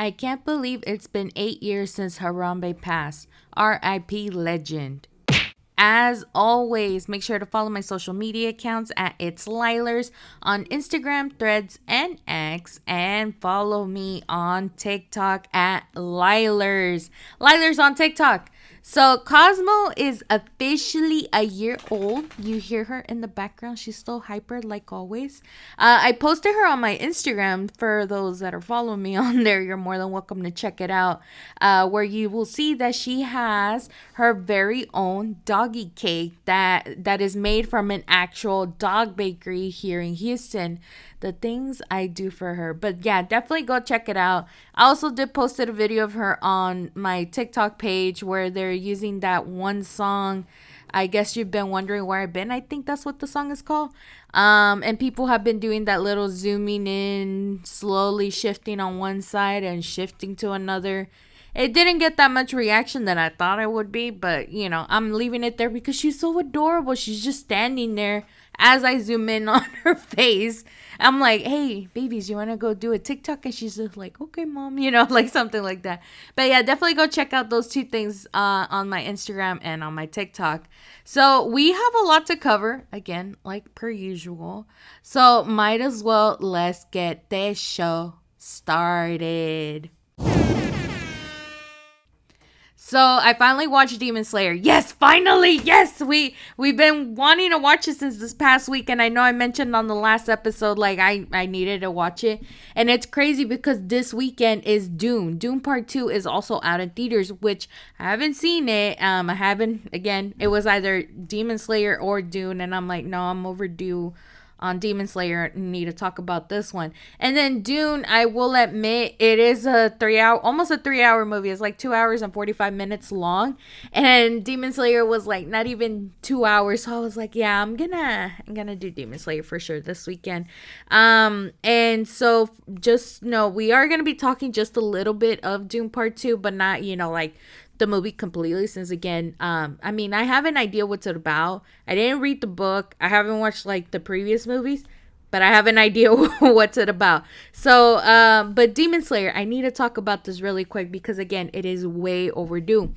I can't believe it's been 8 years since Harambe passed. R.I.P. legend. As always, make sure to follow my social media accounts at It's Lielers on Instagram, Threads, and X. And follow me on TikTok at Lielers. Lielers on TikTok. So Cosmo is officially a year old. You hear her in the background. She's still hyper like always. I posted her on my Instagram. For those that are following me on there, you're more than welcome to check it out. Where you will see that she has her very own doggy cake that is made from an actual dog bakery here in Houston. The things I do for her. But yeah, definitely go check it out. I also did posted a video of her on my TikTok page where they're using that one song. I guess you've been wondering where I've been. I think that's what the song is called. And people have been doing that little zooming in, slowly shifting on one side and shifting to another. It didn't get that much reaction that I thought it would be, but I'm leaving it there because she's so adorable. She's just standing there as I zoom in on her face. I'm like, hey, babies, you want to go do a TikTok? And she's just like, okay, mom, like something like that. But yeah, definitely go check out those two things on my Instagram and on my TikTok. So we have a lot to cover, again, like per usual. So might as well let's get this show started. So I finally watched Demon Slayer. Yes, finally. Yes, we've been wanting to watch it since this past week. And I know I mentioned on the last episode, like I needed to watch it. And it's crazy because this weekend is Dune. Dune Part 2 is also out in theaters, which I haven't seen it. I haven't, again, it was either Demon Slayer or Dune. And I'm like, no, I'm overdue on Demon Slayer. Need to talk about this one. And then Dune, I will admit, it is almost a 3 hour movie. It's like 2 hours and 45 minutes long. And Demon Slayer was like not even 2 hours. So I was like, yeah, I'm gonna do Demon Slayer for sure this weekend. And so just know we are gonna be talking just a little bit of Dune Part 2, but not, like the movie completely, since again, I mean, I have an idea what's it about. I didn't read the book. I haven't watched like the previous movies, but I have an idea what's it about. So, but Demon Slayer, I need to talk about this really quick because again, it is way overdue.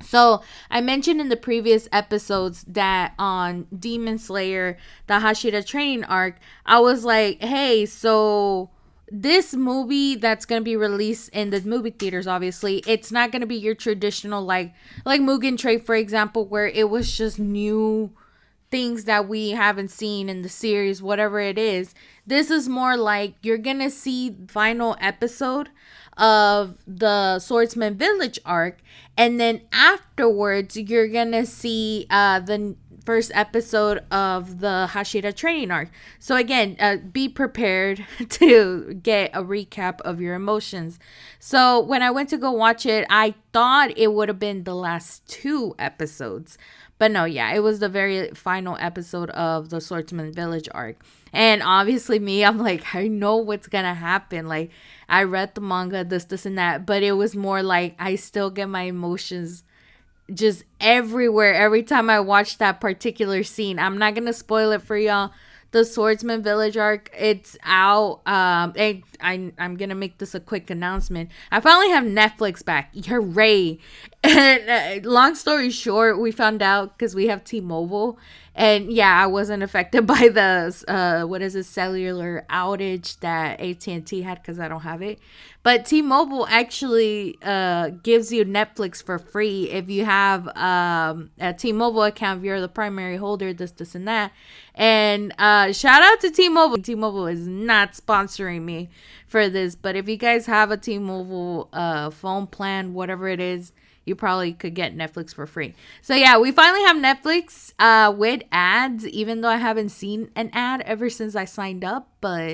So I mentioned in the previous episodes that on Demon Slayer, the Hashira training arc, I was like, hey, so this movie that's going to be released in the movie theaters, obviously, it's not going to be your traditional like Mugen Train, for example, where it was just new things that we haven't seen in the series, whatever it is. This is more like you're going to see final episode of the Swordsman Village arc, and then afterwards you're going to see the first episode of the Hashira training arc. So again, be prepared to get a recap of your emotions. So when I went to go watch it, I thought it would have been the last two episodes. But no, yeah, it was the very final episode of the Swordsman Village arc. And obviously me, I'm like, I know what's gonna happen. Like, I read the manga, this and that. But it was more like I still get my emotions just everywhere every time I watch that particular scene. I'm not gonna spoil it for y'all. The Swordsman Village arc, it's out. And I'm gonna make this a quick announcement. I finally have Netflix back. Hooray! And long story short, we found out because we have T-Mobile, and yeah, I wasn't affected by the cellular outage that AT&T had because I don't have it. But T-Mobile actually gives you Netflix for free if you have a T-Mobile account. If you're the primary holder, this and that. And shout out to T-Mobile. T-Mobile is not sponsoring me for this, but if you guys have a T-Mobile phone plan, whatever it is, you probably could get Netflix for free. So yeah, we finally have Netflix with ads, even though I haven't seen an ad ever since I signed up. But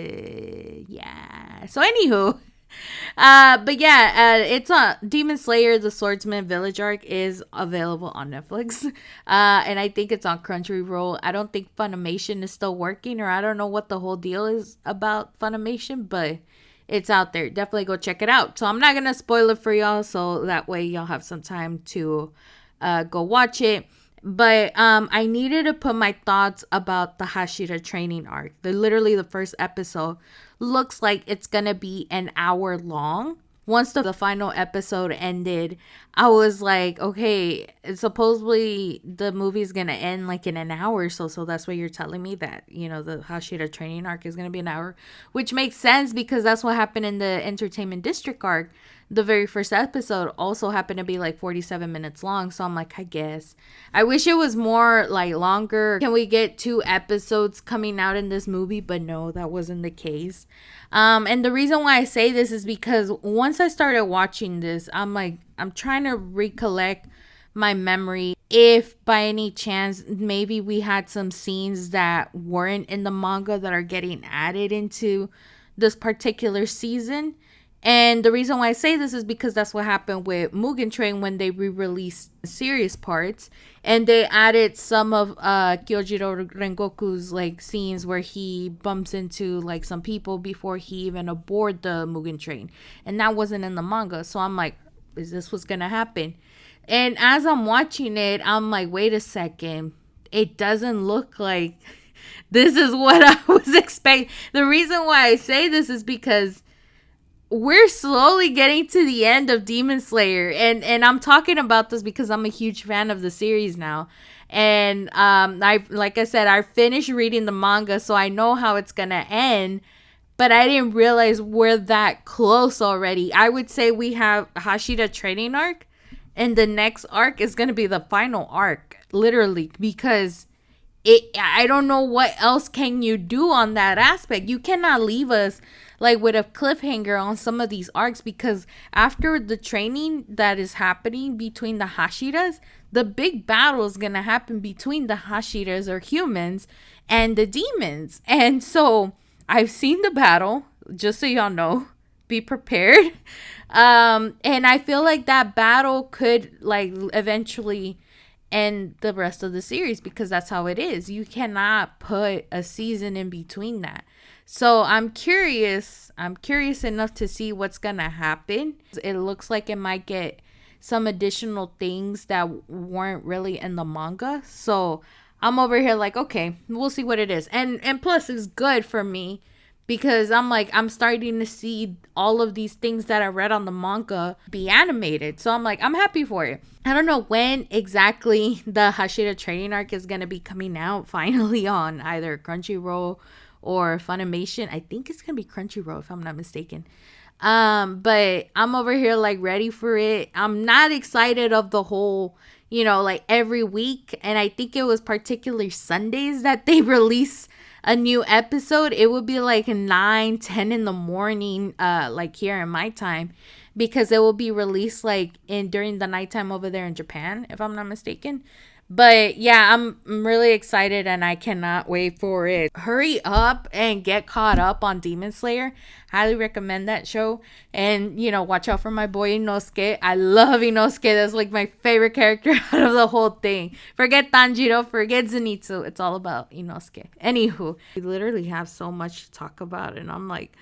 yeah. So anywho, but yeah, it's Demon Slayer, the Swordsman Village arc is available on Netflix. And I think it's on Crunchyroll. I don't think Funimation is still working, or I don't know what the whole deal is about Funimation, but it's out there. Definitely go check it out. So I'm not going to spoil it for y'all, so that way y'all have some time to go watch it. But I needed to put my thoughts about the Hashira training arc. Literally the first episode looks like it's going to be an hour long. once the final episode ended, I was like, okay, supposedly the movie's gonna end like in an hour or so. So that's what you're telling me, that, the Hashira training arc is gonna be an hour, which makes sense because that's what happened in the Entertainment District arc. The very first episode also happened to be like 47 minutes long. So I'm like, I guess. I wish it was more like longer. Can we get 2 episodes coming out in this movie? But no, that wasn't the case. And the reason why I say this is because once I started watching this, I'm trying to recollect my memory. If by any chance, maybe we had some scenes that weren't in the manga that are getting added into this particular season. And the reason why I say this is because that's what happened with Mugen Train when they re-released series parts, and they added some of Kyojiro Rengoku's like scenes where he bumps into like some people before he even aboard the Mugen Train, and that wasn't in the manga. So I'm like, is this what's gonna happen? And as I'm watching it, I'm like, wait a second, it doesn't look like this is what I was expecting. The reason why I say this is because we're slowly getting to the end of Demon Slayer, and I'm talking about this because I'm a huge fan of the series now, and like I said, I finished reading the manga, so I know how it's gonna end, but I didn't realize we're that close already. I would say we have Hashira training arc, and the next arc is gonna be the final arc, literally, because I don't know what else can you do on that aspect. You cannot leave us like with a cliffhanger on some of these arcs, because after the training that is happening between the Hashiras, the big battle is going to happen between the Hashiras, or humans, and the demons. And so I've seen the battle, just so y'all know, be prepared. And I feel like that battle could like eventually end the rest of the series, because that's how it is. You cannot put a season in between that. So I'm curious enough to see what's gonna happen. It looks like it might get some additional things that weren't really in the manga. So I'm over here like, okay, we'll see what it is. And plus it's good for me, because I'm starting to see all of these things that I read on the manga be animated. So I'm like, I'm happy for it. I don't know when exactly the Hashira training arc is going to be coming out finally on either Crunchyroll or Funimation. I think it's going to be Crunchyroll if I'm not mistaken. But I'm over here like ready for it. I'm not excited of the whole, like every week. And I think it was particularly Sundays that they release a new episode. It would be like 9-10 in the morning, like here in my time, because it will be released like during the nighttime over there in Japan, if I'm not mistaken. But yeah, I'm really excited and I cannot wait for it. Hurry up and get caught up on Demon Slayer. Highly recommend that show. And, watch out for my boy Inosuke. I love Inosuke. That's like my favorite character out of the whole thing. Forget Tanjiro, forget Zenitsu. It's all about Inosuke. Anywho, we literally have so much to talk about, and I'm like,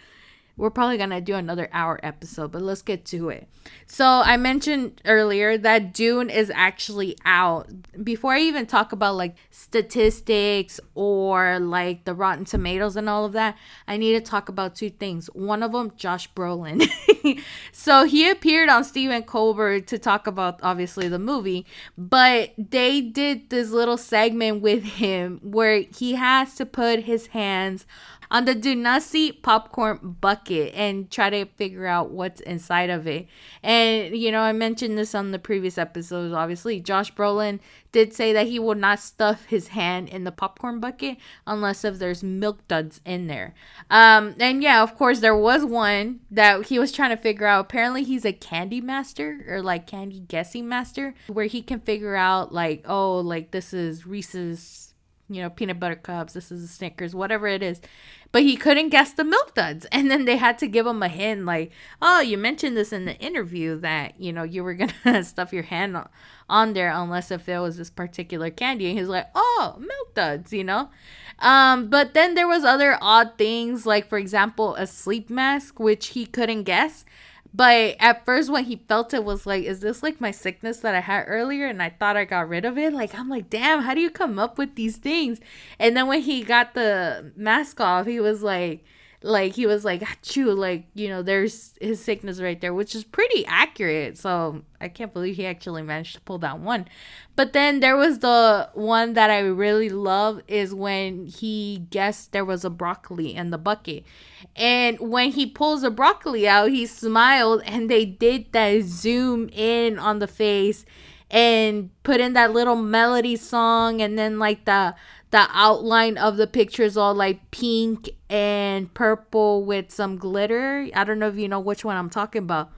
we're probably going to do another hour episode, but let's get to it. So I mentioned earlier that Dune is actually out. Before I even talk about like statistics or like the Rotten Tomatoes and all of that, I need to talk about 2 things. One of them, Josh Brolin. So he appeared on Stephen Colbert to talk about obviously the movie, but they did this little segment with him where he has to put his hands on the do not see popcorn bucket and try to figure out what's inside of it. And, I mentioned this on the previous episodes, obviously. Josh Brolin did say that he will not stuff his hand in the popcorn bucket unless if there's milk duds in there. And yeah, of course, there was one that he was trying to figure out. Apparently, he's a candy master or like candy guessing master, where he can figure out like, oh, like this is Reese's, peanut butter cups, this is a Snickers, whatever it is. But he couldn't guess the milk duds. And then they had to give him a hint like, oh, you mentioned this in the interview that, you were going to stuff your hand on there unless if it was this particular candy. And he's like, oh, milk duds, But then there was other odd things, like, for example, a sleep mask, which he couldn't guess. But at first when he felt it was like, is this like my sickness that I had earlier and I thought I got rid of it? Like, I'm like, damn, how do you come up with these things? And then when he got the mask off, he was like, Like he was like, achoo, like, there's his sickness right there, which is pretty accurate. So I can't believe he actually managed to pull that one. But then there was the one that I really love is when he guessed there was a broccoli in the bucket. And when he pulls the broccoli out, he smiled and they did that zoom in on the face and put in that little melody song, and then like the outline of the picture is all like pink and purple with some glitter. I don't know if you know which one I'm talking about,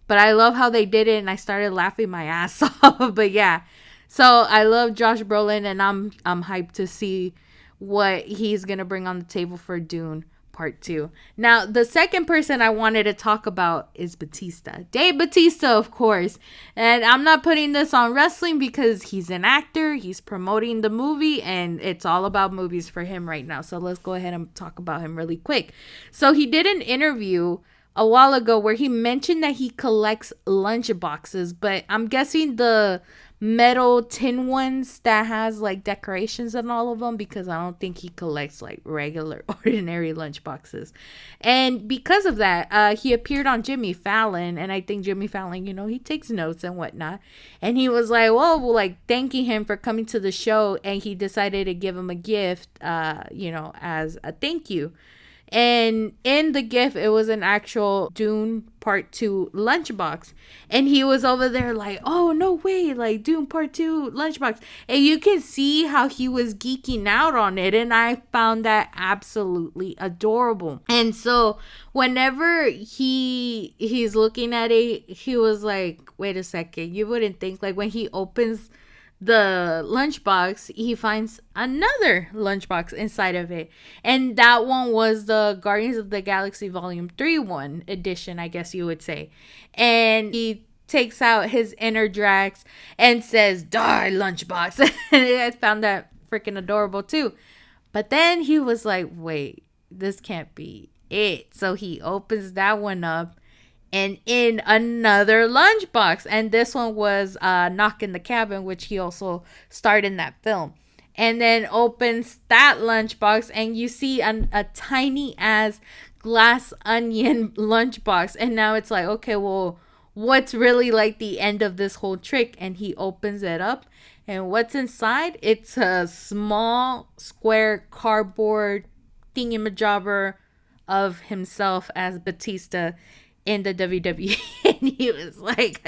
but I love how they did it and I started laughing my ass off. But yeah, so I love Josh Brolin and I'm hyped to see what he's gonna bring on the table for Dune Part 2. Now, the second person I wanted to talk about is Batista. Dave Batista, of course. And I'm not putting this on wrestling because he's an actor, he's promoting the movie, and it's all about movies for him right now. So let's go ahead and talk about him really quick. So he did an interview a while ago where he mentioned that he collects lunch boxes, but I'm guessing the metal tin ones that has like decorations and all of them, because I don't think he collects like regular ordinary lunch boxes. And because of that, he appeared on Jimmy Fallon, and I think Jimmy Fallon, he takes notes and whatnot, and he was like, well, like thanking him for coming to the show, and he decided to give him a gift as a thank you. And in the gift, it was an actual Dune Part 2 lunchbox. And he was over there like, oh, no way, like Dune Part 2 lunchbox. And you can see how he was geeking out on it. And I found that absolutely adorable. And so whenever he's looking at it, he was like, wait a second, you wouldn't think, like when he opens the lunchbox, he finds another lunchbox inside of it, and that one was the Guardians of the Galaxy Volume 3 one edition, I guess you would say. And he takes out his inner Drax and says, die lunchbox. And I found that freaking adorable too. But then he was like, wait, this can't be it. So he opens that one up, and in another lunchbox, and this one was Knock in the Cabin, which he also starred in that film. And then opens that lunchbox, and you see a tiny ass glass onion lunchbox. And now it's like, okay, well, what's really like the end of this whole trick? And he opens it up, and what's inside? It's a small square cardboard thingamajobber of himself as Batista in the WWE. And he was like,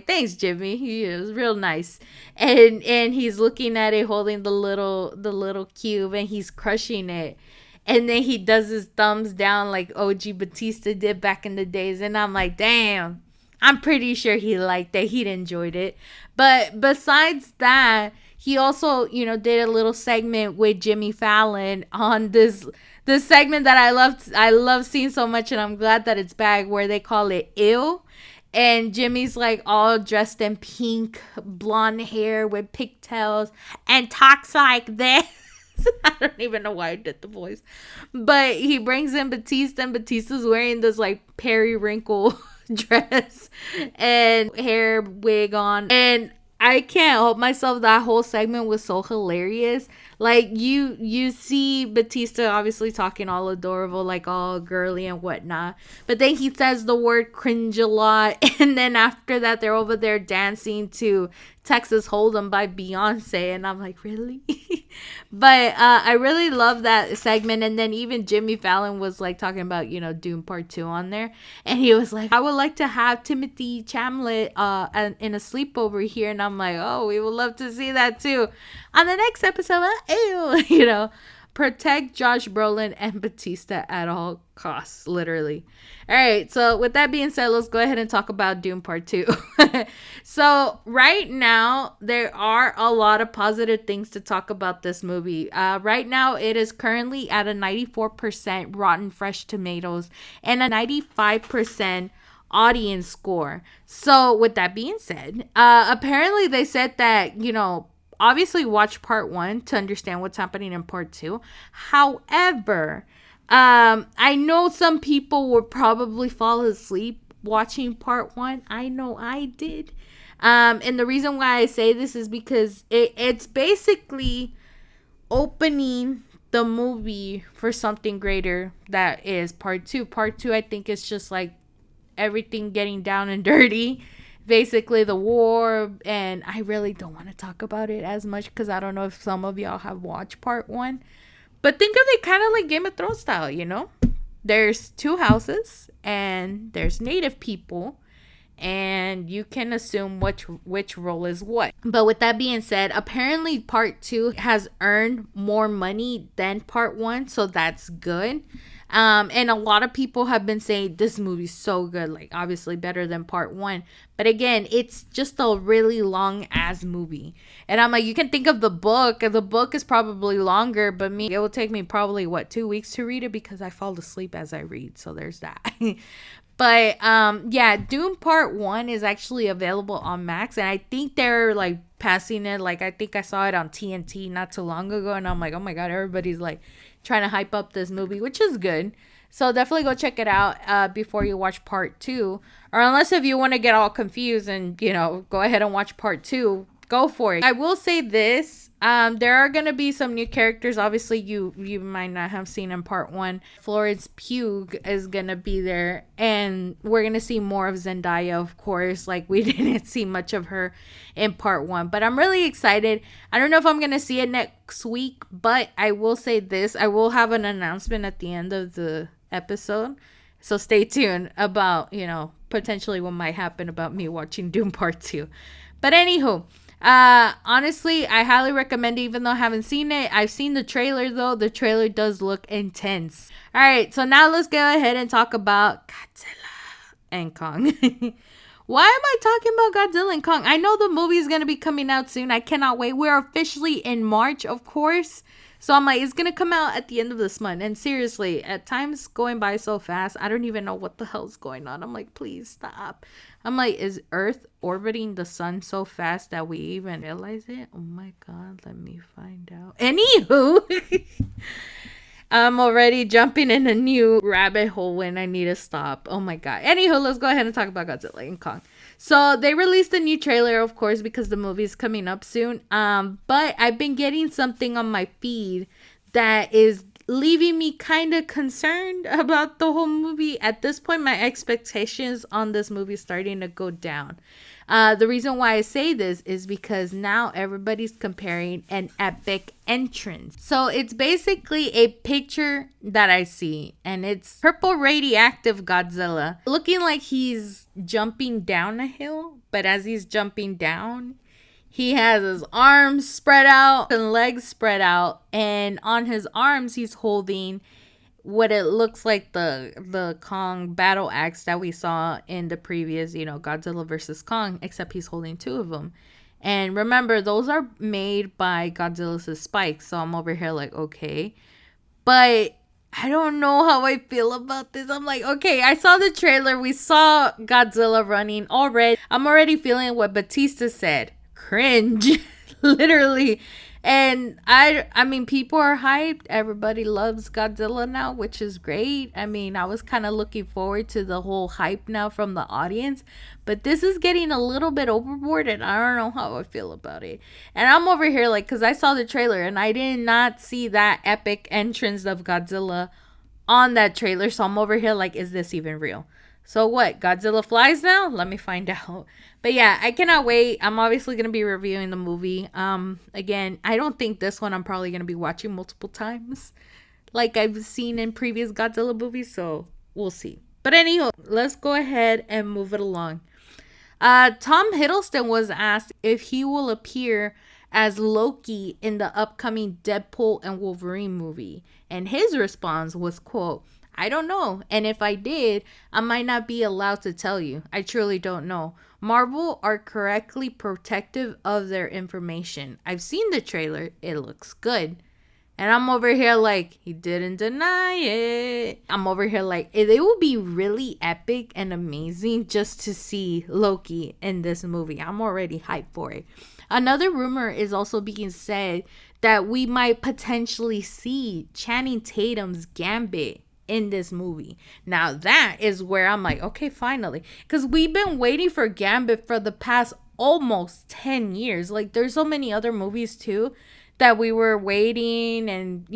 thanks, Jimmy. He was real nice. And he's looking at it, holding the little cube, and he's crushing it. And then he does his thumbs down like OG Batista did back in the days. And I'm like, damn, I'm pretty sure he liked it. He'd enjoyed it. But besides that, he also, did a little segment with Jimmy Fallon on this segment that I love seeing so much, and I'm glad that it's back, where they call it Ew. And Jimmy's like all dressed in pink, blonde hair with pigtails, and talks like this. I don't even know why I did the voice. But he brings in Batista, and Batista's wearing this like periwinkle dress and hair wig on. And I can't help myself. That whole segment was so hilarious. Like you see Batista obviously talking all adorable, like all girly and whatnot. But then he says the word cringe a lot. And then after that, they're over there dancing to Texas Hold'em by Beyonce. And I'm like, really? But I really love that segment. And then even Jimmy Fallon was like talking about, Dune Part 2 on there. And he was like, I would like to have Timothy Chamlet in a sleepover here. And I'm like, oh, we would love to see that too. On the next episode, protect Josh Brolin and Batista at all costs, literally. All right, so with that being said, let's go ahead and talk about Dune Part 2. So right now, there are a lot of positive things to talk about this movie. Right now, it is currently at a 94% Rotten Fresh Tomatoes and a 95% audience score. So with that being said, apparently they said that, obviously watch part 1 to understand what's happening in part 2. However, I know some people will probably fall asleep watching part 1. I know I did. And the reason why I say this is because it's basically opening the movie for something greater that is part two. Part two, I think, is just like everything getting down and dirty. Basically, the war, and I really don't want to talk about it as much because I don't know if some of y'all have watched part one. But think of it kind of like Game of Thrones style, you know? There's two houses, and there's native people, and you can assume which role is what. But with that being said, apparently part two has earned more money than part one, so that's good. And a lot of people have been saying this movie's so good, like obviously better than part one. But again, it's just a really long ass movie. And I'm like, you can think of the book. The book is probably longer, but it will take me probably 2 weeks to read it because I fall asleep as I read. So there's that. But yeah, Dune Part 1 is actually available on Max, and I think they're like passing it. Like I think I saw it on TNT not too long ago, and I'm like, oh my god, everybody's like trying to hype up this movie, which is good. So definitely go check it out before you watch Part 2, or unless if you want to get all confused and go ahead and watch Part 2. Go for it. I will say this. There are going to be some new characters. Obviously, you might not have seen in part one. Florence Pugh is going to be there. And we're going to see more of Zendaya, of course. Like, we didn't see much of her in part one. But I'm really excited. I don't know if I'm going to see it next week. But I will say this. I will have an announcement at the end of the episode. So stay tuned about, potentially what might happen about me watching Doom Part 2. But anywho. Honestly, I highly recommend it, even though I haven't seen it. I've seen the trailer though. The trailer does look intense. All right, so now let's go ahead and talk about Godzilla and Kong. Why am I talking about Godzilla and Kong? I know the movie is going to be coming out soon. I cannot wait. We're officially in March, of course. So I'm like, it's going to come out at the end of this month. And seriously, at times going by so fast, I don't even know what the hell's going on. I'm like, please stop. I'm like, is Earth orbiting the sun so fast that we even realize it? Oh my God, let me find out. Anywho, I'm already jumping in a new rabbit hole when I need to stop. Oh my God. Anywho, let's go ahead and talk about Godzilla and Kong. So they released a new trailer, of course, because the movie is coming up soon. But I've been getting something on my feed that is leaving me kind of concerned about the whole movie. At this point, my expectations on this movie are starting to go down. The reason why I say this is because now everybody's comparing an epic entrance. So it's basically a picture that I see, and it's purple radioactive Godzilla looking like he's jumping down a hill, but as he's jumping down, he has his arms spread out and legs spread out, and on his arms he's holding what it looks like the Kong battle axe that we saw in the previous, Godzilla versus Kong, except he's holding two of them. And remember, those are made by Godzilla's spikes, so I'm over here like, okay. But I don't know how I feel about this. I'm like, okay, I saw the trailer. We saw Godzilla running already. I'm already feeling what Batista said. Cringe. Literally. And I mean, people are hyped. Everybody loves Godzilla now, which is great. I mean, I was kind of looking forward to the whole hype now from the audience. But this is getting a little bit overboard, and I don't know how I feel about it. And I'm over here like, because I saw the trailer, and I did not see that epic entrance of Godzilla on that trailer. So I'm over here like, is this even real? So what? Godzilla flies now? Let me find out. But yeah, I cannot wait. I'm obviously going to be reviewing the movie. Again, I don't think this one I'm probably going to be watching multiple times like I've seen in previous Godzilla movies. So we'll see. But anyhow, let's go ahead and move it along. Tom Hiddleston was asked if he will appear as Loki in the upcoming Deadpool and Wolverine movie. And his response was, quote, I don't know, and if I did, I might not be allowed to tell you. I truly don't know. Marvel are correctly protective of their information. I've seen the trailer. It looks good. And I'm over here like, he didn't deny it. I'm over here like, it would be really epic and amazing just to see Loki in this movie. I'm already hyped for it. Another rumor is also being said that we might potentially see Channing Tatum's Gambit in this movie. Now that is where I'm like, okay, finally, because we've been waiting for Gambit for the past almost 10 years. Like, there's so many other movies too that we were waiting and,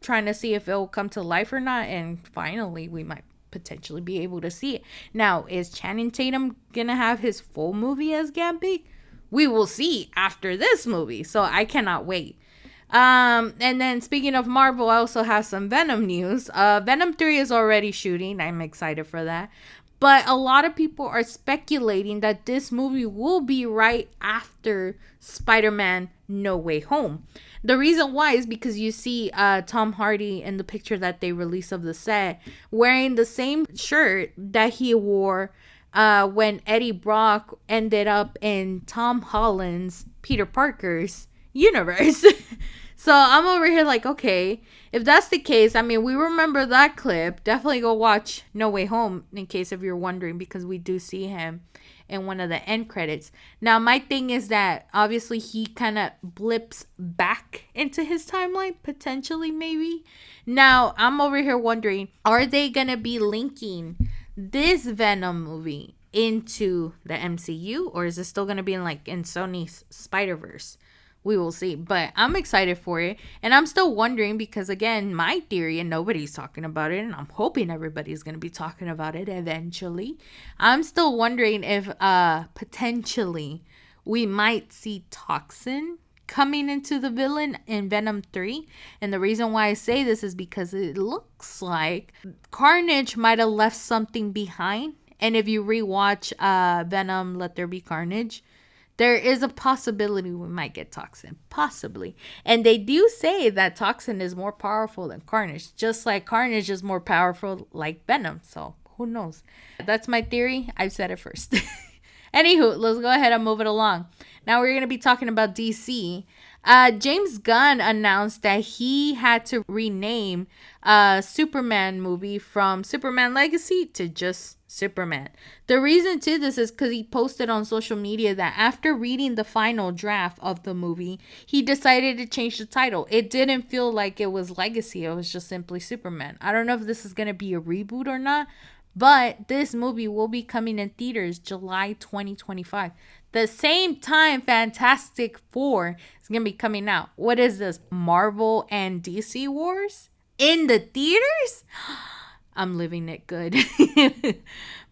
trying to see if it will come to life or not. And finally, we might potentially be able to see it. Now, is Channing Tatum going to have his full movie as Gambit? We will see after this movie. So I cannot wait. And then speaking of Marvel, I also have some Venom news. Venom 3 is already shooting. I'm excited for that. But a lot of people are speculating that this movie will be right after Spider-Man No Way Home. The reason why is because you see Tom Hardy in the picture that they released of the set wearing the same shirt that he wore when Eddie Brock ended up in Tom Holland's Peter Parker's universe. So I'm over here like, okay, if that's the case, I mean, we remember that clip. Definitely go watch No Way Home in case if you're wondering, because we do see him in one of the end credits. Now, my thing is that obviously he kind of blips back into his timeline, potentially, maybe. Now, I'm over here wondering, are they going to be linking this Venom movie into the MCU, or is it still going to be in Sony's Spider-Verse? We will see, but I'm excited for it. And I'm still wondering because, again, my theory, and nobody's talking about it, and I'm hoping everybody's going to be talking about it eventually. I'm still wondering if potentially we might see Toxin coming into the villain in Venom 3. And the reason why I say this is because it looks like Carnage might have left something behind. And if you rewatch Venom Let There Be Carnage, there is a possibility we might get Toxin. Possibly. And they do say that Toxin is more powerful than Carnage. Just like Carnage is more powerful like Venom. So, who knows? That's my theory. I've said it first. Anywho, let's go ahead and move it along. Now we're going to be talking about DC. James Gunn announced that he had to rename Superman movie from Superman Legacy to just Superman. The reason to this is because he posted on social media that after reading the final draft of the movie, he decided to change the title. It didn't feel like it was Legacy. It was just simply Superman. I don't know if this is going to be a reboot or not, but this movie will be coming in theaters July 2025. The same time Fantastic Four is going to be coming out. What is this? Marvel and DC Wars? In the theaters? I'm living it good.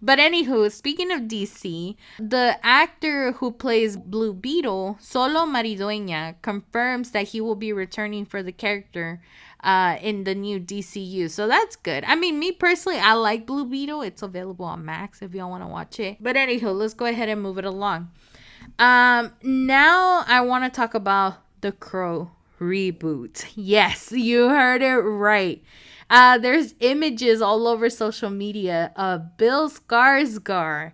But anywho, speaking of DC, the actor who plays Blue Beetle, Solo Maridueña, confirms that he will be returning for the character in the new DCU. So that's good. I mean, me personally, I like Blue Beetle. It's available on Max if y'all want to watch it. But anywho, let's go ahead and move it along. Now I want to talk about The Crow reboot. Yes, you heard it right. There's images all over social media of Bill Skarsgård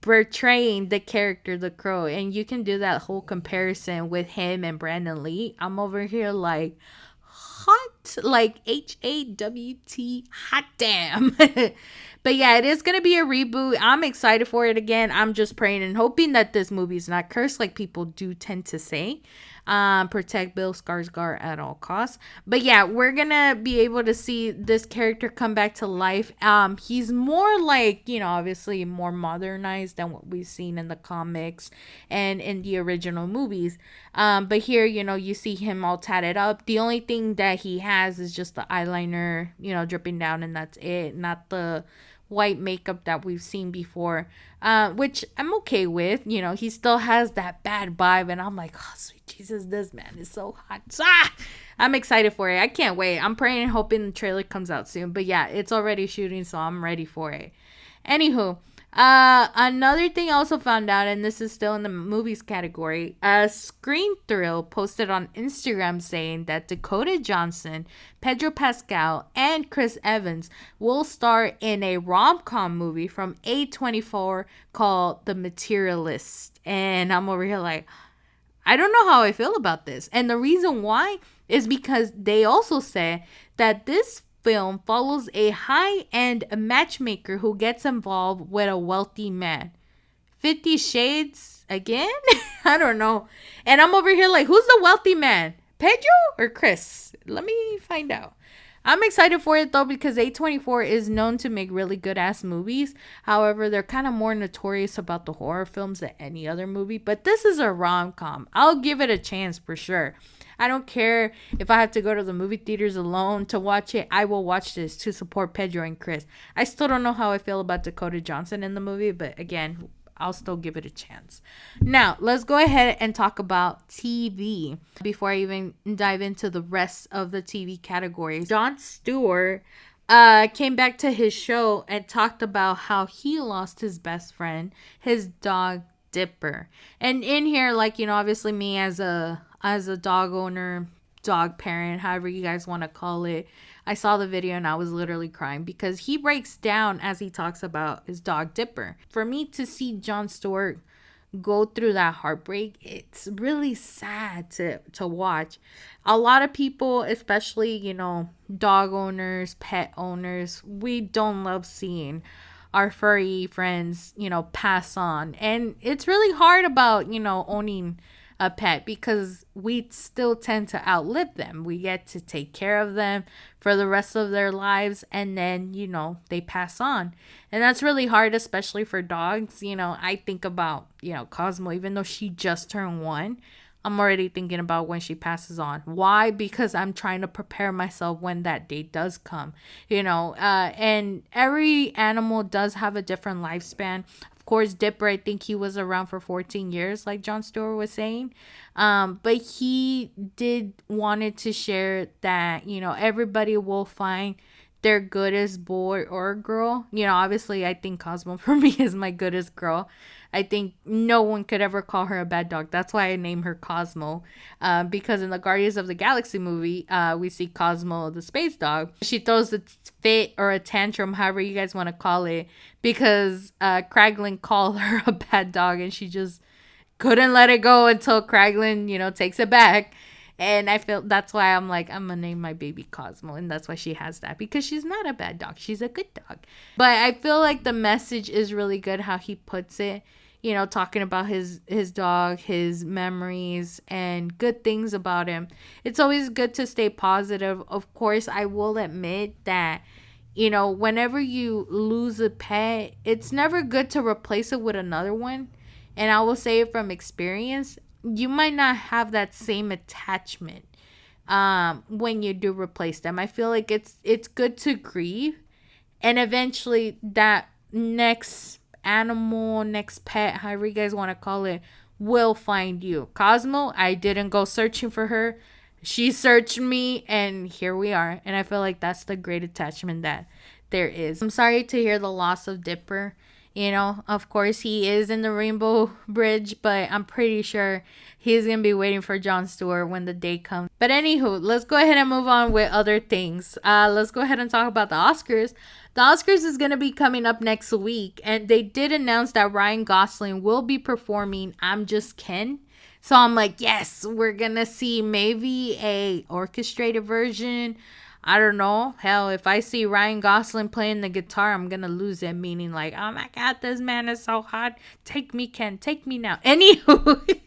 portraying the character The Crow, and you can do that whole comparison with him and Brandon Lee. I'm over here like hot, like HAWT, hot damn. But yeah, it is going to be a reboot. I'm excited for it again. I'm just praying and hoping that this movie is not cursed like people do tend to say. Protect Bill Skarsgård at all costs. But yeah, we're going to be able to see this character come back to life. He's more like, obviously more modernized than what we've seen in the comics and in the original movies. But here, you see him all tatted up. The only thing that he has is just the eyeliner, dripping down, and that's it. Not the white makeup that we've seen before, which I'm okay with. He still has that bad vibe, and I'm like, oh, sweet Jesus, this man is so hot. I'm excited for it. I can't wait. I'm praying and hoping the trailer comes out soon. But yeah, it's already shooting, so I'm ready for it. Anywho, another thing I also found out, and this is still in the movies category, Screen Thrill posted on Instagram saying that Dakota Johnson, Pedro Pascal, and Chris Evans will star in a rom-com movie from A24 called The Materialist. And I'm over here like, I don't know how I feel about this. And the reason why is because they also said that this film follows a high-end matchmaker who gets involved with a wealthy man. 50 Shades again? I don't know. And I'm over here like, who's the wealthy man? Pedro or Chris? Let me find out. I'm excited for it though because A24 is known to make really good ass movies. However, they're kind of more notorious about the horror films than any other movie. But this is a rom com. I'll give it a chance for sure. I don't care if I have to go to the movie theaters alone to watch it. I will watch this to support Pedro and Chris. I still don't know how I feel about Dakota Johnson in the movie, but again, I'll still give it a chance. Now, let's go ahead and talk about TV before I even dive into the rest of the TV categories. Jon Stewart came back to his show and talked about how he lost his best friend, his dog Dipper. And in here, like, obviously me as a dog owner, dog parent, however you guys want to call it, I saw the video and I was literally crying because he breaks down as he talks about his dog Dipper. For me to see Jon Stewart go through that heartbreak, it's really sad to watch. A lot of people, especially, dog owners, pet owners, we don't love seeing our furry friends, pass on. And it's really hard about, owning a pet because we still tend to outlive them. We get to take care of them for the rest of their lives and then, they pass on. And that's really hard, especially for dogs. I think about, Cosmo, even though she just turned 1, I'm already thinking about when she passes on. Why? Because I'm trying to prepare myself when that day does come, and every animal does have a different lifespan. Of course, Dipper, I think he was around for 14 years, like Jon Stewart was saying. But he did wanted to share that, everybody will find their goodest boy or girl. Obviously, I think Cosmo for me is my goodest girl. I think no one could ever call her a bad dog. That's why I named her Cosmo. Because in the Guardians of the Galaxy movie, we see Cosmo, the space dog. She throws a fit or a tantrum, however you guys want to call it, because Kraglin called her a bad dog and she just couldn't let it go until Kraglin, takes it back. And I feel that's why I'm like, I'm going to name my baby Cosmo. And that's why she has that, because she's not a bad dog. She's a good dog. But I feel like the message is really good how he puts it, talking about his dog, his memories, and good things about him. It's always good to stay positive. Of course, I will admit that, whenever you lose a pet, it's never good to replace it with another one. And I will say it from experience, you might not have that same attachment when you do replace them. I feel like it's good to grieve, and eventually that next animal, next pet, however you guys want to call it, will find you. Cosmo, I didn't go searching for her. She searched me, and here we are. And I feel like that's the great attachment that there is. I'm sorry to hear the loss of Dipper. Of course, he is in the Rainbow Bridge, but I'm pretty sure he's going to be waiting for Jon Stewart when the day comes. But anywho, let's go ahead and move on with other things. Let's go ahead and talk about the Oscars. The Oscars is going to be coming up next week, and they did announce that Ryan Gosling will be performing I'm Just Ken. So I'm like, yes, we're going to see maybe a orchestrated version. I don't know. Hell, if I see Ryan Gosling playing the guitar, I'm going to lose it. Meaning like, oh my God, this man is so hot. Take me, Ken. Take me now. Anywho.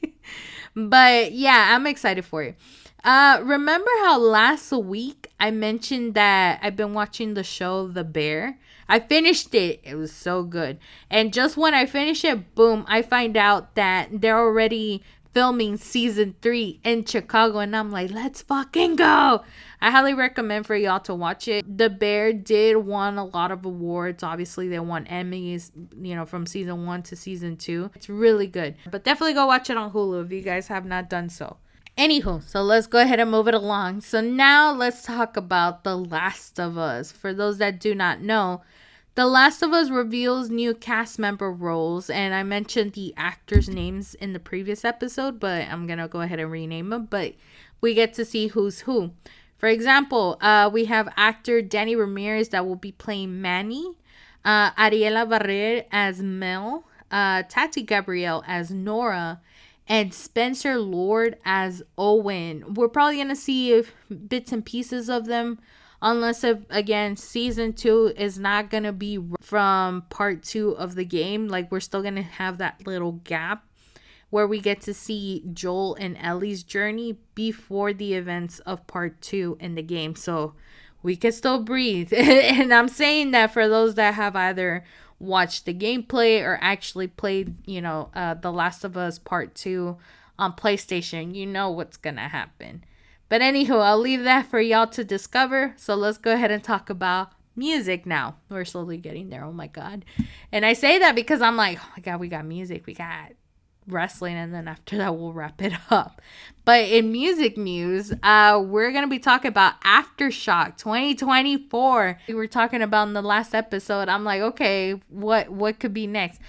But yeah, I'm excited for it. Remember how last week I mentioned that I've been watching the show The Bear? I finished it. It was so good. And just when I finish it, boom, I find out that they're already filming season 3 in Chicago, and I'm like, let's fucking go. I highly recommend for y'all to watch it. The Bear did won a lot of awards. Obviously, they won Emmys, from season 1 to season 2. It's really good. But definitely go watch it on Hulu if you guys have not done so. Anywho, so let's go ahead and move it along. So now let's talk about The Last of Us. For those that do not know, The Last of Us reveals new cast member roles, and I mentioned the actors' names in the previous episode, but I'm going to go ahead and rename them, but we get to see who's who. For example, we have actor Danny Ramirez that will be playing Manny, Ariela Barrer as Mel, Tati Gabrielle as Nora, and Spencer Lord as Owen. We're probably going to see bits and pieces of them, unless, again, season 2 is not going to be from part 2 of the game. Like, we're still going to have that little gap where we get to see Joel and Ellie's journey before the events of part 2 in the game. So we can still breathe. And I'm saying that for those that have either watched the gameplay or actually played, The Last of Us Part 2 on PlayStation. You know what's gonna happen. But anywho, I'll leave that for y'all to discover. So let's go ahead and talk about music now. We're slowly getting there. Oh my God. And I say that because I'm like, oh my God, we got music. We got wrestling, and then after that we'll wrap it up. But in music news, we're gonna be talking about Aftershock 2024. We were talking about in the last episode. I'm like, okay, what could be next?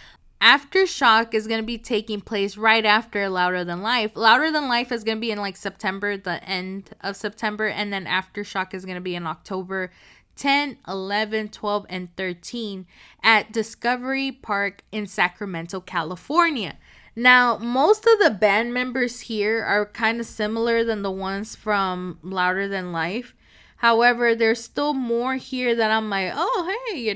Aftershock is going to be taking place right after Louder Than Life. Louder Than Life is going to be in like September, the end of September, and then Aftershock is going to be in October 10, 11, 12, and 13 at Discovery Park in Sacramento, California. Now, most of the band members here are kind of similar than the ones from Louder Than Life. However, there's still more here that I'm like, oh, hey,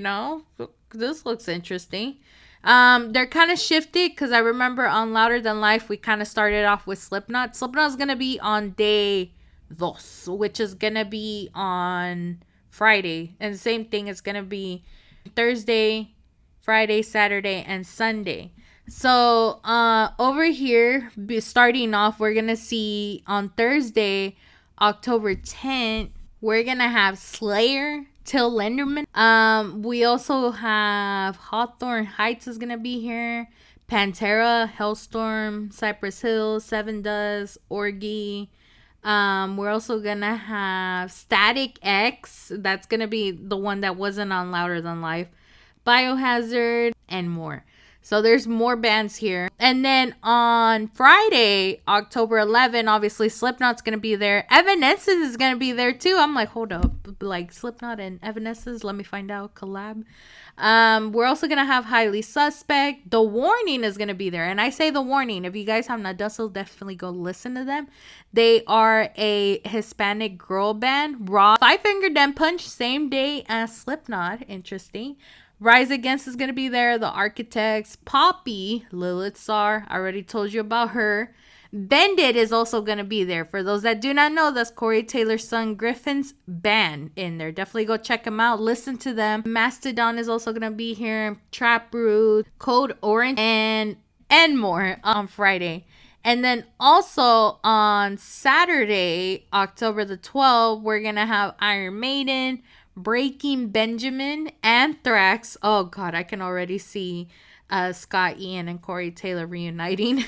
this looks interesting. They're kind of shifted because I remember on Louder Than Life, we kind of started off with Slipknot. Slipknot's going to be on day dos, which is going to be on Friday. And the same thing, it's going to be Thursday, Friday, Saturday, and Sunday. So, over here, starting off, we're going to see on Thursday, October 10th, we're going to have Slayer, Till Lindemann. We also have Hawthorne Heights is gonna be here. Pantera, Hellstorm, Cypress Hill, Seven Dust, Orgy. We're also gonna have Static X. That's gonna be the one that wasn't on Louder Than Life. Biohazard and more. So there's more bands here. And then on Friday, October 11, obviously Slipknot's going to be there. Evanescence is going to be there too. I'm like, hold up. Like Slipknot and Evanescence, let me find out. Collab. We're also going to have Highly Suspect. The Warning is going to be there. And I say The Warning. If you guys have not done so, definitely go listen to them. They are a Hispanic girl band. Raw. Five Finger Death Punch, same day as Slipknot. Interesting. Rise Against is going to be there. The Architects. Poppy, Lilith Sar. I already told you about her. Bendit is also going to be there. For those that do not know, that's Corey Taylor's son Griffin's band in there. Definitely go check them out. Listen to them. Mastodon is also going to be here. Taproot, Code Orange, and more on Friday. And then also on Saturday, October the 12th, we're going to have Iron Maiden, Breaking Benjamin, Anthrax. Oh God, I can already see Scott Ian and Corey Taylor reuniting.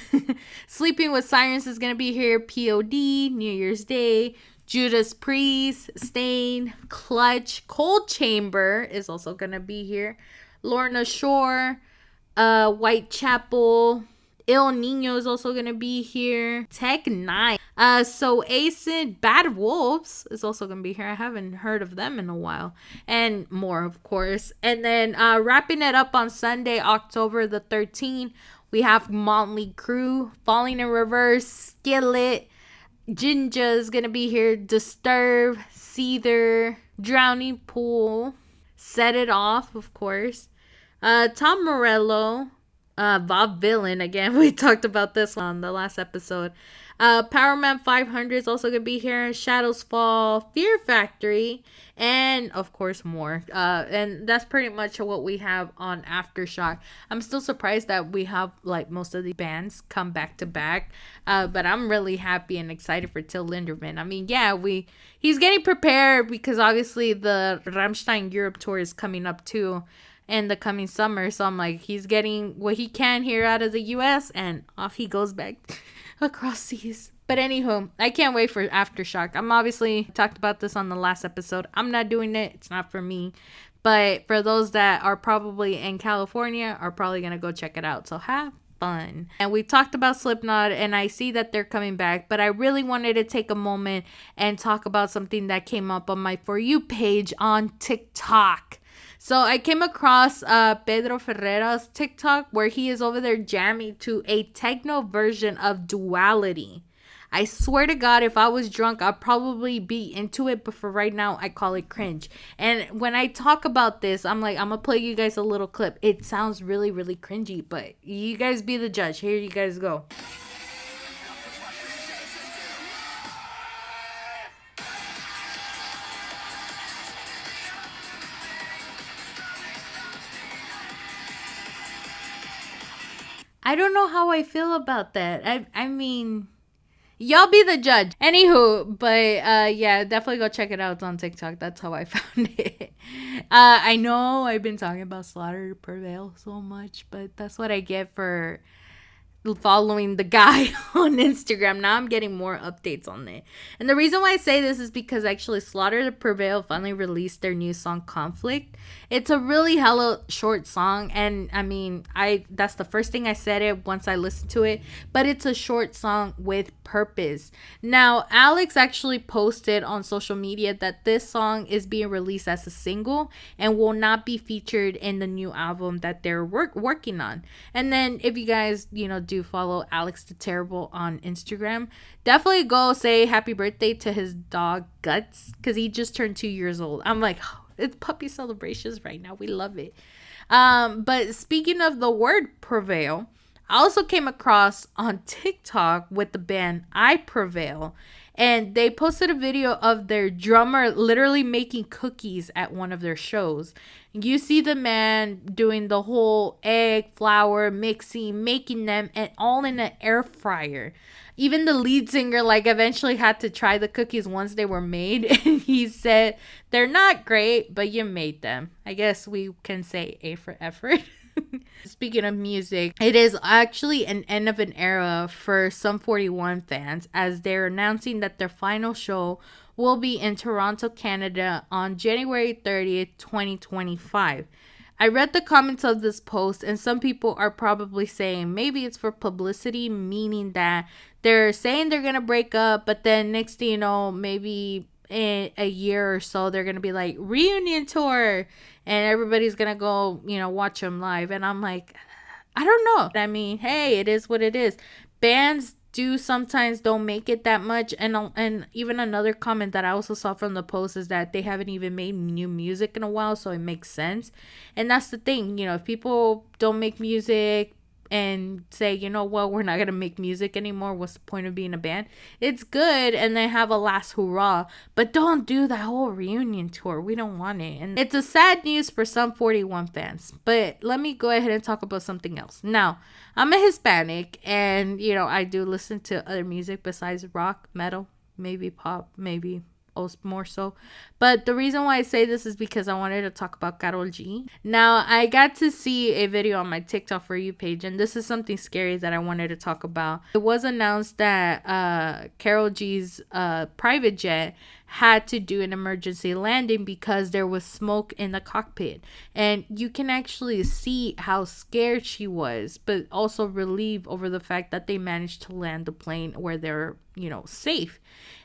Sleeping with Sirens is going to be here. POD, New Year's Day, Judas Priest, Stain, Clutch, Cold Chamber is also going to be here. Lorna Shore, Whitechapel, Il Nino is also going to be here. Tech 9. So Acid, Bad Wolves is also going to be here. I haven't heard of them in a while. And more, of course. And then wrapping it up on Sunday, October the 13th, we have Motley Crue, Falling in Reverse, Skillet, Jinja is going to be here. Disturb, Seether, Drowning Pool, Set It Off, of course. Tom Morello, Bob Villain, again, we talked about this on the last episode. Powerman 500 is also going to be here. Shadows Fall, Fear Factory, and of course more. And that's pretty much what we have on Aftershock. I'm still surprised that we have like most of the bands come back to back. But I'm really happy and excited for Till Lindemann. I mean, yeah, he's getting prepared because obviously the Rammstein Europe tour is coming up too in the coming summer. So I'm like, he's getting what he can here out of the US and off he goes back across seas. But anywho, I can't wait for Aftershock. I'm obviously talked about this on the last episode. I'm not doing it. It's not for me. But for those that are probably in California are probably going to go check it out. So have fun. And we talked about Slipknot and I see that they're coming back, but I really wanted to take a moment and talk about something that came up on my For You page on TikTok. So I came across Pedro Ferreira's TikTok where he is over there jamming to a techno version of Duality. I swear to God, if I was drunk, I'd probably be into it. But for right now, I call it cringe. And when I talk about this, I'm like, I'm going to play you guys a little clip. It sounds really, really cringy, but you guys be the judge. Here you guys go. I don't know how I feel about that. I mean, y'all be the judge. Anywho, but yeah, definitely go check it out. It's on TikTok. That's how I found it. I know I've been talking about Slaughter to Prevail so much, but that's what I get for following the guy on Instagram. Now I'm getting more updates on it. And the reason why I say this is because actually Slaughter to Prevail finally released their new song Conflict. It's a really hella short song, and I mean, I that's the first thing I said it once I listened to it, but it's a short song with purpose. Now, Alex actually posted on social media that this song is being released as a single and will not be featured in the new album that they're working on. And then if you guys, do follow Alex the Terrible on Instagram, definitely go say happy birthday to his dog Guts, because he just turned 2 years old. I'm like, oh, it's puppy celebrations right now. We love it. But speaking of the word prevail, I also came across on TikTok with the band I Prevail, and they posted a video of their drummer literally making cookies at one of their shows. You see the man doing the whole egg, flour, mixing, making them, and all in an air fryer. Even the lead singer eventually had to try the cookies once they were made, and he said they're not great, but you made them. I guess we can say A for effort. Speaking of music, it is actually an end of an era for Sum 41 fans, as they're announcing that their final show will be in Toronto, Canada on January 30th, 2025. I read the comments of this post, and some people are probably saying maybe it's for publicity, meaning that they're saying they're going to break up, but then next thing you know, maybe in a year or so, they're going to be like, reunion tour, and everybody's going to go, watch them live. And I'm like, I don't know. I mean, hey, it is what it is. Bands do sometimes don't make it that much. And even another comment that I also saw from the post is that they haven't even made new music in a while, so it makes sense. And that's the thing, if people don't make music and say, we're not gonna make music anymore, what's the point of being a band? It's good, and they have a last hurrah, but don't do that whole reunion tour. We don't want it. And it's a sad news for Sum 41 fans. But let me go ahead and talk about something else. Now, I'm a Hispanic, and I do listen to other music besides rock, metal, maybe pop, maybe more so. But the reason why I say this is because I wanted to talk about Karol G. Now, I got to see a video on my TikTok For You page, and this is something scary that I wanted to talk about. It was announced that Karol G's private jet had to do an emergency landing because there was smoke in the cockpit, and you can actually see how scared she was, but also relieved over the fact that they managed to land the plane where they're safe.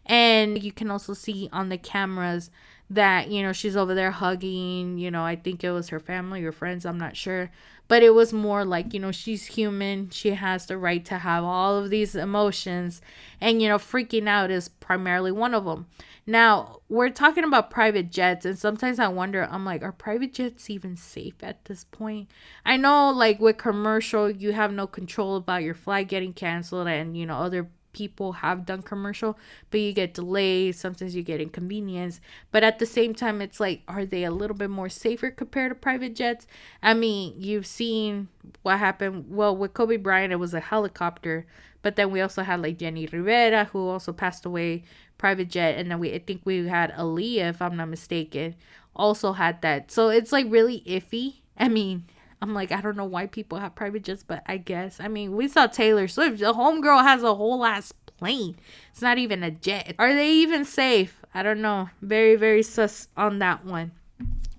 And you can also see on the cameras that she's over there hugging, I think it was her family or friends, I'm not sure, but it was more like, she's human, she has the right to have all of these emotions, and freaking out is primarily one of them. Now, we're talking about private jets, and sometimes I wonder, I'm like, are private jets even safe at this point? I know, with commercial, you have no control about your flight getting canceled, and other people have done commercial, but you get delays, sometimes you get inconvenience. But at the same time, it's like, are they a little bit more safer compared to private jets? I mean, you've seen what happened. Well, with Kobe Bryant, it was a helicopter, but then we also had Jenny Rivera, who also passed away, private jet. And then I think we had Aaliyah, if I'm not mistaken, also had that. So it's really iffy. I mean, I'm like, I don't know why people have private jets, but I guess. I mean, we saw Taylor Swift. The homegirl has a whole ass plane. It's not even a jet. Are they even safe? I don't know. Very, very sus on that one.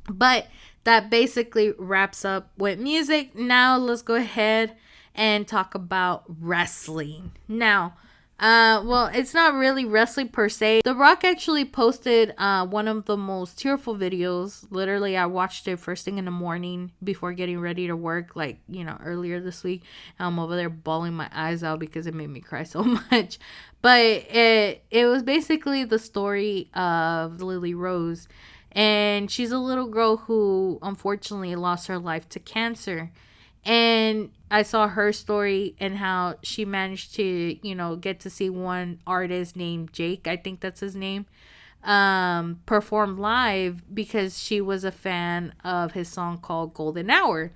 But that basically wraps up with music. Now let's go ahead and talk about wrestling. Now, well, it's not really wrestling per se. The Rock actually posted one of the most tearful videos. Literally, I watched it first thing in the morning before getting ready to work, earlier this week. I'm over there bawling my eyes out because it made me cry so much. But it was basically the story of Lily Rose. And she's a little girl who unfortunately lost her life to cancer. And I saw her story and how she managed to, get to see one artist named Jake, I think that's his name, perform live because she was a fan of his song called Golden Hour.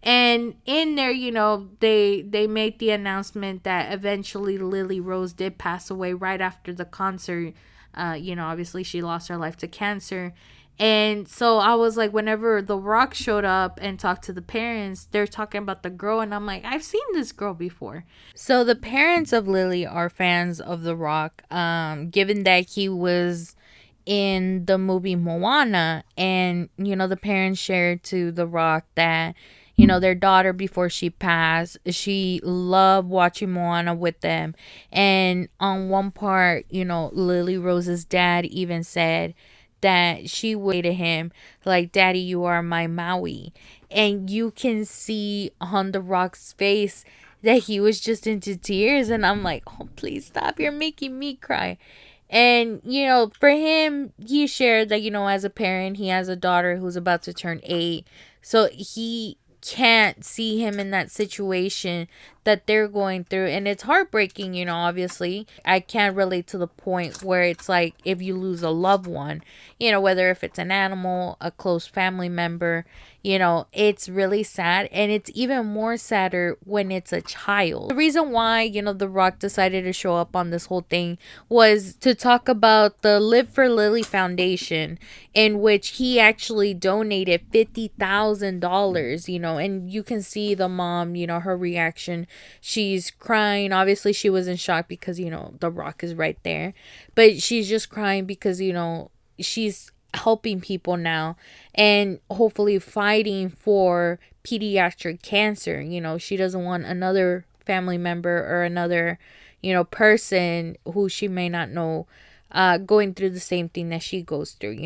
And in there, they made the announcement that eventually Lily Rose did pass away right after the concert. Obviously she lost her life to cancer. And so I was like, whenever The Rock showed up and talked to the parents, they're talking about the girl, and I'm like, I've seen this girl before. So the parents of Lily are fans of The Rock, given that he was in the movie Moana, and the parents shared to The Rock that their daughter, before she passed, she loved watching Moana with them. And on one part, Lily Rose's dad even said that she would say to him, like, "Daddy, you are my Maui." And you can see on The Rock's face that he was just into tears, and I'm like, "Oh, please stop, you're making me cry." And, for him, he shared that, as a parent, he has a daughter who's about to turn 8. So he can't see him in that situation that they're going through. And it's heartbreaking, obviously. I can't relate to the point where it's like if you lose a loved one, whether if it's an animal, a close family member, it's really sad. And it's even more sadder when it's a child. The reason why, The Rock decided to show up on this whole thing was to talk about the Live for Lily Foundation, in which he actually donated $50,000, and you can see the mom, her reaction. She's crying. Obviously, she was in shock because, The Rock is right there. But she's just crying because, she's helping people now and hopefully fighting for pediatric cancer. She doesn't want another family member or another, person who she may not know going through the same thing that she goes through.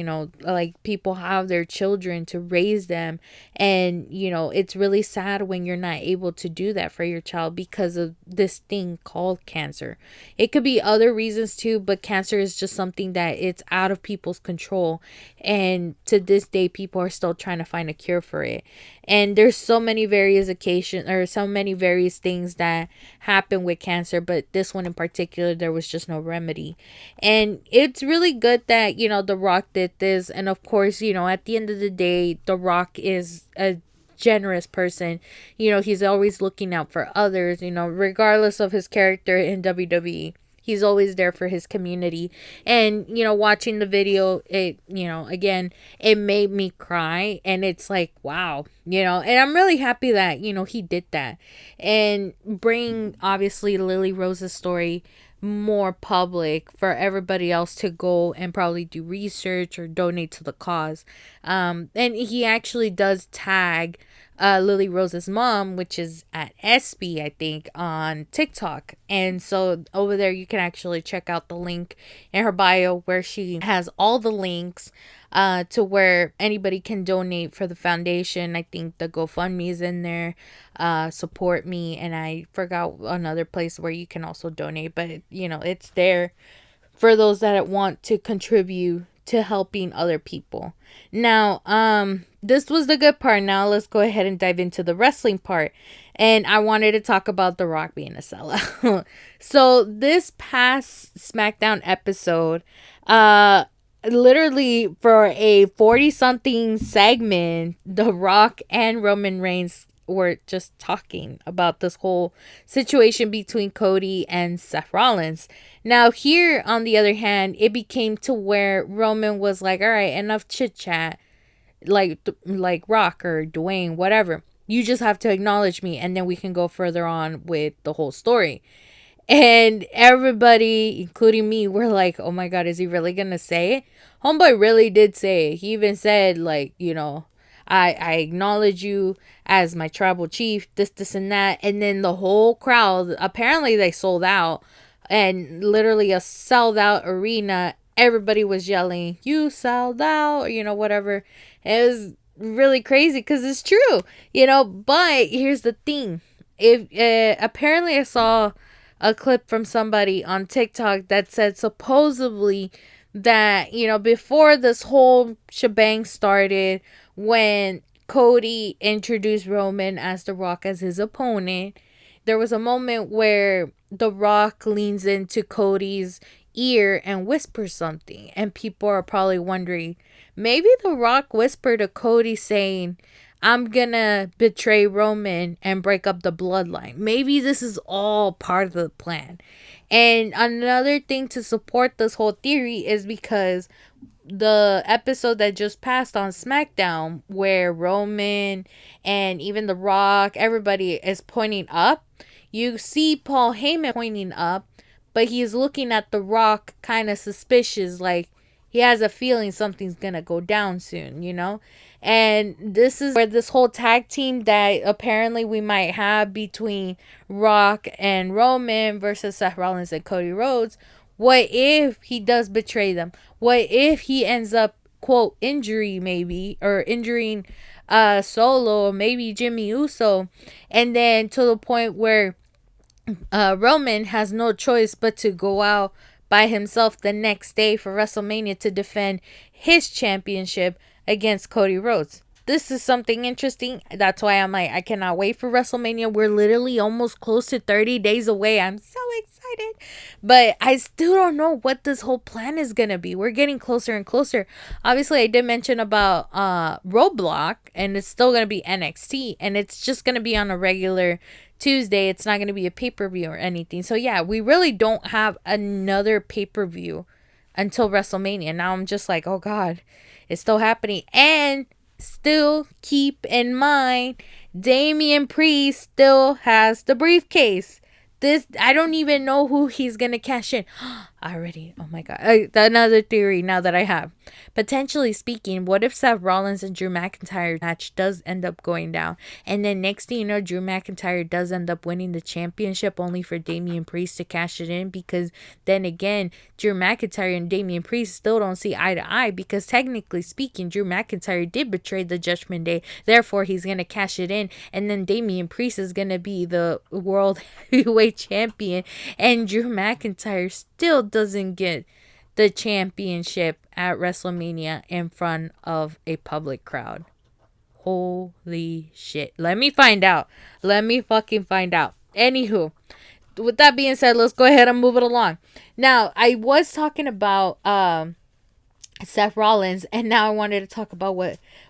Like, people have their children to raise them, and it's really sad when you're not able to do that for your child because of this thing called cancer. It could be other reasons too, but cancer is just something that it's out of people's control, and to this day people are still trying to find a cure for it. And there's so many various occasions, or so many various things that happen with cancer, but this one in particular, there was just no remedy. And it's really good that, The Rock did this. And of course, at the end of the day, The Rock is a generous person. He's always looking out for others, regardless of his character in WWE. He's always there for his community. And, watching the video, it, again, it made me cry. And it's like, wow, and I'm really happy that, he did that. And bring, obviously, Lily Rose's story more public for everybody else to go and probably do research or donate to the cause. And he actually does tag Lily Rose's mom, which is at SB, I think, on TikTok. And so over there, you can actually check out the link in her bio where she has all the links to where anybody can donate for the foundation. I think the GoFundMe is in there, Support Me, and I forgot another place where you can also donate, but it's there for those that want to contribute to helping other people. Now, this was the good part. Now let's go ahead and dive into the wrestling part. And I wanted to talk about The Rock being a sellout. So this past SmackDown episode, literally for a 40-something segment, The Rock and Roman Reigns were just talking about this whole situation between Cody and Seth Rollins. Now here, on the other hand, it became to where Roman was like, all right, enough chit chat, like Rock or Dwayne, whatever. You just have to acknowledge me, and then we can go further on with the whole story. And everybody, including me, were like, oh my God, is he really gonna say it? Homeboy really did say it. He even said, like, I acknowledge you as my tribal chief, this, and that. And then the whole crowd, apparently they sold out. And literally a sold out arena. Everybody was yelling, you sold out, whatever. It was really crazy because it's true, But here's the thing. If apparently I saw a clip from somebody on TikTok that said supposedly that, before this whole shebang started, when Cody introduced Roman as The Rock as his opponent, there was a moment where The Rock leans into Cody's ear and whispers something. And people are probably wondering, maybe The Rock whispered to Cody saying, I'm gonna betray Roman and break up the bloodline. Maybe this is all part of the plan. And another thing to support this whole theory is because the episode that just passed on SmackDown, where Roman and even The Rock, everybody is pointing up, you see Paul Heyman pointing up, but he's looking at The Rock kind of suspicious, like he has a feeling something's gonna go down soon, you know? And this is where this whole tag team that apparently we might have between Rock and Roman versus Seth Rollins and Cody Rhodes. What if he does betray them? What if he ends up, quote, maybe, or injuring Solo, or maybe Jimmy Uso, and then to the point where Roman has no choice but to go out by himself the next day for WrestleMania to defend his championship against Cody Rhodes. This is something interesting. That's why I'm like, I cannot wait for WrestleMania. We're literally almost close to 30 days away. I'm so excited. But I still don't know what this whole plan is going to be. We're getting closer and closer. Obviously, I did mention about Roadblock, and it's still going to be NXT, and it's just going to be on a regular Tuesday. It's not going to be a pay-per-view or anything. So yeah, we really don't have another pay-per-view until WrestleMania. Now I'm just like, oh God, it's still happening. And still keep in mind, Damian Priest still has the briefcase. This, I don't even know who he's gonna cash in. Already, oh my God. Another theory now that I have. Potentially speaking, what if Seth Rollins and Drew McIntyre match does end up going down? And then next thing you know, Drew McIntyre does end up winning the championship only for Damian Priest to cash it in, because then again, Drew McIntyre and Damian Priest still don't see eye to eye, because technically speaking, Drew McIntyre did betray the Judgment Day. Therefore, he's going to cash it in. And then Damian Priest is going to be the World Heavyweight Champion. And Drew McIntyre still doesn't get the championship at WrestleMania in front of a public crowd. Holy shit. Let me find out. Let me fucking find out. Anywho, with that being said, let's go ahead and move it along. Now, I was talking about Seth Rollins, and now I wanted to talk about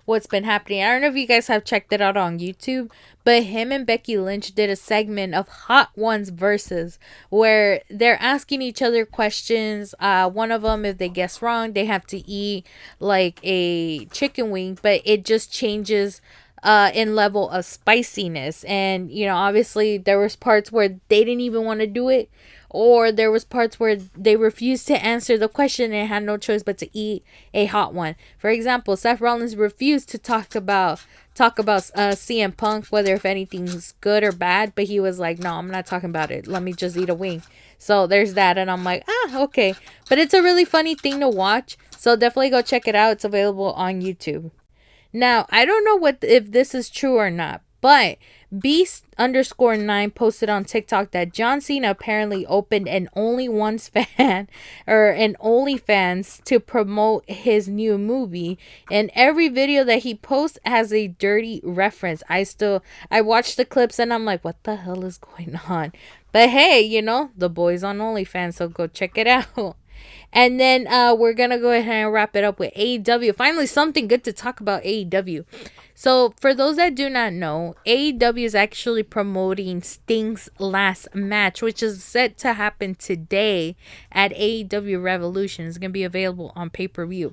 what's been happening. I don't know if you guys have checked it out on YouTube, but him and Becky Lynch did a segment of Hot Ones Versus, where they're asking each other questions. One of them, if they guess wrong, they have to eat like a chicken wing, but it just changes in level of spiciness. And you know, obviously there was parts where they didn't even want to do it, or there was parts where they refused to answer the question and had no choice but to eat a hot one. For example, Seth Rollins refused to talk about CM Punk, whether if anything's good or bad, but he was like, no, I'm not talking about it, let me just eat a wing. So there's that, and I'm like, okay. But it's a really funny thing to watch, so definitely go check it out. It's available on YouTube. Now, I don't know if this is true or not, but Beast_9 posted on TikTok that John Cena apparently opened an OnlyFans to promote his new movie, and every video that he posts has a dirty reference. I watched the clips and I'm like, what the hell is going on? But hey, you know, the boy's on OnlyFans, so go check it out. And then we're going to go ahead and wrap it up with AEW. Finally, something good to talk about AEW. So, for those that do not know, AEW is actually promoting Sting's last match, which is set to happen today at AEW Revolution. It's going to be available on pay-per-view.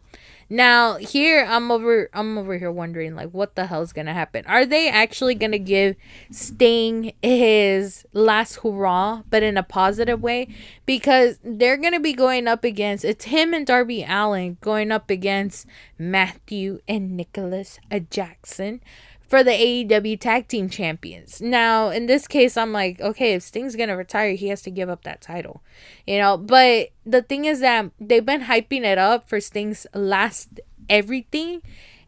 Now, here, I'm over here wondering, like, what the hell is going to happen? Are they actually going to give Sting his last hurrah, but in a positive way? Because they're going to be going up against, it's him and Darby Allin going up against Matthew and Nicholas Jackson for the AEW Tag Team Champions. Now, in this case, I'm like, okay, if Sting's going to retire, he has to give up that title. You know, but the thing is that they've been hyping it up for Sting's last everything.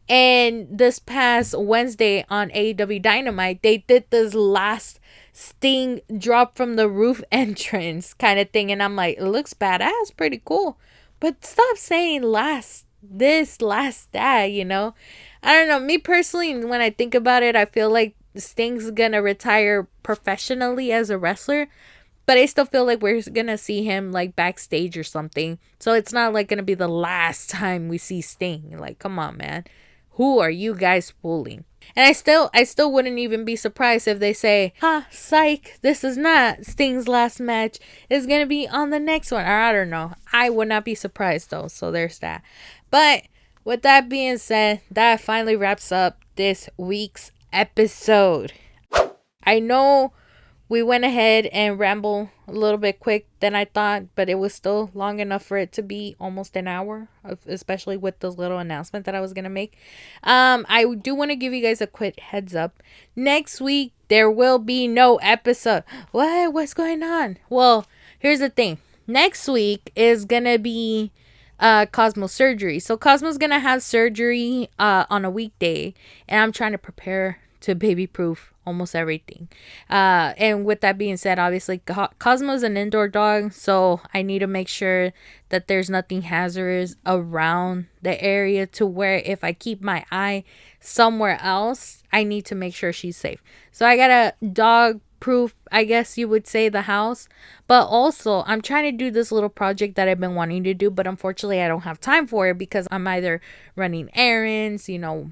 And this past Wednesday on AEW Dynamite, they did this last Sting drop from the roof entrance kind of thing. And I'm like, it looks badass, pretty cool. But stop saying last this, last that, you know. I don't know. Me personally, when I think about it, I feel like Sting's gonna retire professionally as a wrestler. But I still feel like we're gonna see him like backstage or something. So it's not like gonna be the last time we see Sting. Like, come on, man. Who are you guys fooling? And I still wouldn't even be surprised if they say, "Ha, psych, this is not Sting's last match. It's gonna be on the next one." Or I don't know. I would not be surprised though. So there's that. But with that being said, that finally wraps up this week's episode. I know we went ahead and rambled a little bit quick than I thought, but it was still long enough for it to be almost an hour, especially with the little announcement that I was going to make. I do want to give you guys a quick heads up. Next week, there will be no episode. What's going on? Well, here's the thing. Next week is going to be Cosmo's surgery. So Cosmo's going to have surgery on a weekday, and I'm trying to prepare to baby proof almost everything. And with that being said, obviously Cosmo's an indoor dog, so I need to make sure that there's nothing hazardous around the area to where if I keep my eye somewhere else, I need to make sure she's safe. So I got a dog proof, I guess you would say, the house. But also I'm trying to do this little project that I've been wanting to do, but unfortunately I don't have time for it because I'm either running errands,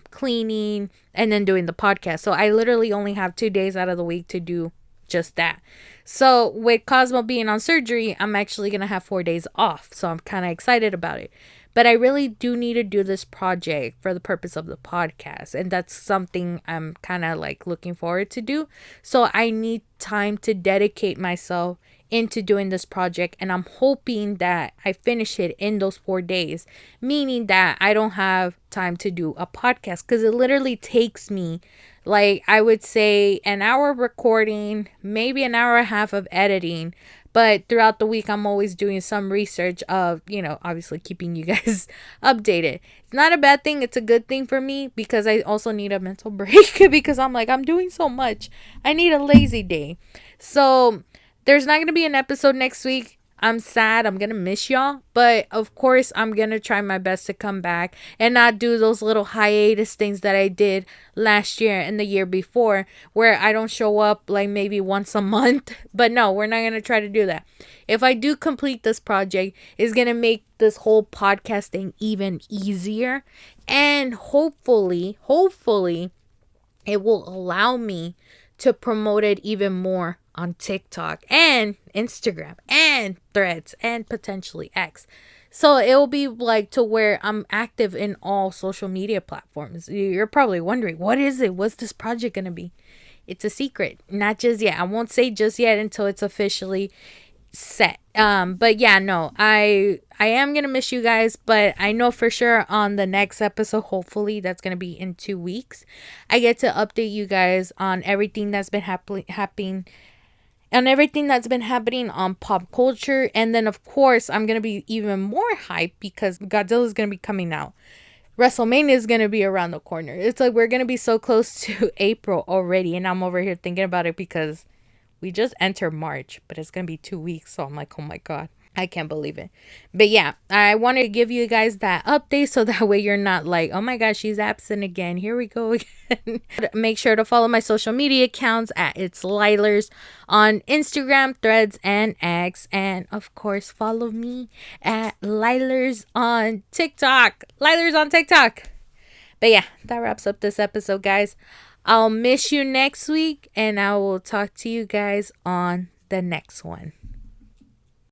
cleaning, and then doing the podcast. So I literally only have 2 days out of the week to do just that. So with Cosmo being on surgery, I'm actually gonna have 4 days off, so I'm kind of excited about it. But I really do need to do this project for the purpose of the podcast. And that's something I'm kind of like looking forward to do. So I need time to dedicate myself into doing this project. And I'm hoping that I finish it in those 4 days. Meaning that I don't have time to do a podcast. Because it literally takes me, like, I would say an hour recording, maybe an hour and a half of editing. But throughout the week, I'm always doing some research of, obviously keeping you guys updated. It's not a bad thing. It's a good thing for me because I also need a mental break because I'm doing so much. I need a lazy day. So there's not going to be an episode next week. I'm sad. I'm going to miss y'all. But of course, I'm going to try my best to come back and not do those little hiatus things that I did last year and the year before where I don't show up like maybe once a month. But no, we're not going to try to do that. If I do complete this project, it's going to make this whole podcast thing even easier. And hopefully, it will allow me to promote it even more on TikTok and Instagram and Threads and potentially X. So it will be like to where I'm active in all social media platforms. You're probably wondering, what is it? What's this project going to be? It's a secret. Not just yet. I won't say just yet until it's officially set. But yeah, no, I am gonna miss you guys, but I know for sure on the next episode, hopefully that's gonna be in 2 weeks, I get to update you guys on everything that's been happening on pop culture. And then of course I'm gonna be even more hyped because Godzilla is gonna be coming out. WrestleMania is gonna be around the corner. It's like we're gonna be so close to April already, and I'm over here thinking about it because we just entered March, but it's going to be 2 weeks. So I'm like, oh my God, I can't believe it. But yeah, I wanted to give you guys that update so that way you're not like, oh my gosh, she's absent again. Here we go again. Make sure to follow my social media accounts at It's Lielers on Instagram, Threads, and X. And of course, follow me at Lielers on TikTok. Lielers on TikTok. But yeah, that wraps up this episode, guys. I'll miss you next week, and I will talk to you guys on the next one.